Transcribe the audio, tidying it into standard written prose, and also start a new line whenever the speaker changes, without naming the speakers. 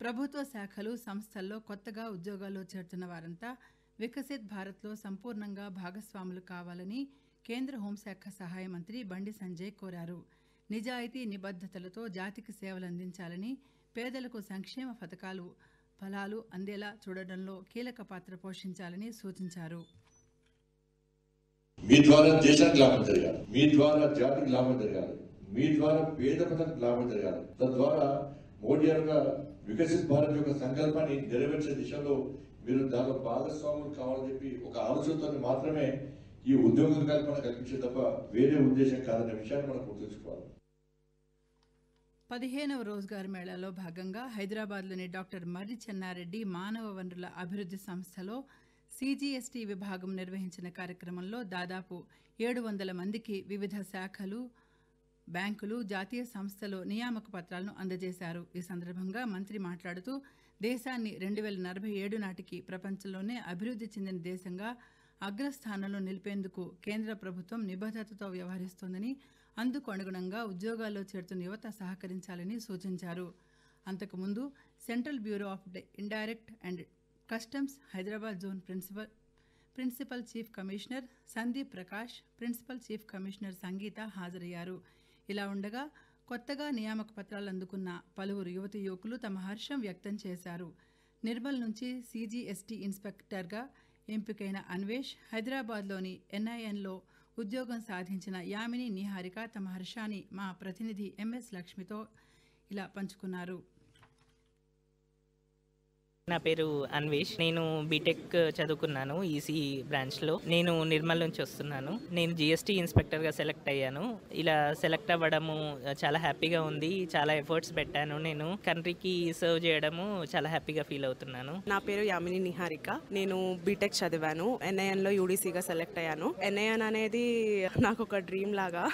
ప్రభుత్వ శాఖలు సంస్థల్లో కొత్తగా ఉద్యోగాల్లో చేరుతున్న వారంతా వికసిత్ భారత్లో సంపూర్ణంగా భాగస్వాములు కావాలని కేంద్ర హోంశాఖ సహాయ మంత్రి బండి సంజయ్ కోరారు. నిజాయితీ నిబద్ధతలతో జాతికి సేవలందించాలని, పేదలకు సంక్షేమ పథకాలు ఫలాలు అందేలా చూడడంలో కీలక పాత్ర పోషించాలని సూచించారు.
మీ ద్వారా దేశానికి లాభం జరగాలి, మీ ద్వారా జాతికి లాభం జరగాలి, మీ ద్వారా పేద ప్రజలకు లాభం జరగాలి. తద్వారా మోడీ యొక్క వికసిత్ భారత్ యొక్క సంకల్పాన్ని నెరవేర్చే దిశలో మీరు దానిలో భాగస్వాములు కావాలని చెప్పి ఒక ఆలోచనతో మాత్రమే ఈ ఉద్యోగ కల్పన కల్పించే తప్ప వేరే ఉద్దేశం కాదనే విషయాన్ని మనం గుర్తుంచుకోవాలి.
15వ రోజ్గార్ మేళాలో భాగంగా హైదరాబాద్లోని డాక్టర్ మర్రి చెన్నారెడ్డి మానవ వనరుల అభివృద్ధి సంస్థలో CGST విభాగం నిర్వహించిన కార్యక్రమంలో దాదాపు 700 మందికి వివిధ శాఖలు, బ్యాంకులు, జాతీయ సంస్థలు నియామక పత్రాలను అందజేశారు. ఈ సందర్భంగా మంత్రి మాట్లాడుతూ దేశాన్ని 2047 నాటికి ప్రపంచంలోనే అభివృద్ధి చెందిన దేశంగా అగ్రస్థానంలో నిలిపేందుకు కేంద్ర ప్రభుత్వం నిబద్ధతతో వ్యవహరిస్తోందని, అందుకు అనుగుణంగా ఉద్యోగాల్లో చేరుతున్న యువత సహకరించాలని సూచించారు. అంతకుముందు central bureau of indirect and customs Hyderabad zone principal chief commissioner Sandeep Prakash, principal chief commissioner Sangeeta హాజరయ్యారు. ఇలా ఉండగా కొత్తగా నియామక పత్రాలు అందుకున్న పలువురు యువతీ యువకులు తమ హర్షం వ్యక్తం చేశారు. నిర్మల్ నుంచి CGST ఇన్స్పెక్టర్గా ఎంపికైన అన్వేష్, హైదరాబాద్లోని NINలో ఉద్యోగం సాధించిన యామిని నిహారిక తమ హర్షాన్ని మా ప్రతినిధి MS లక్ష్మితో ఇలా పంచుకున్నారు.
నా పేరు అన్వేష్. నేను బీటెక్ చదువుకున్నాను ఈసీ బ్రాంచ్లో. నేను నిర్మల్ నుంచి వస్తున్నాను. నేను GST ఇన్స్పెక్టర్గా సెలెక్ట్ అయ్యాను. ఇలా సెలెక్ట్ అవ్వడము చాలా హ్యాపీగా ఉంది. చాలా ఎఫర్ట్స్ పెట్టాను. నేను కంట్రీకి సర్వ్ చేయడము చాలా హ్యాపీగా ఫీల్ అవుతున్నాను.
నా పేరు యామిని నిహారిక. నేను బీటెక్ చదివాను. NINలో UDCగా సెలెక్ట్ అయ్యాను. NIN అనేది నాకు ఒక డ్రీమ్ లాగా.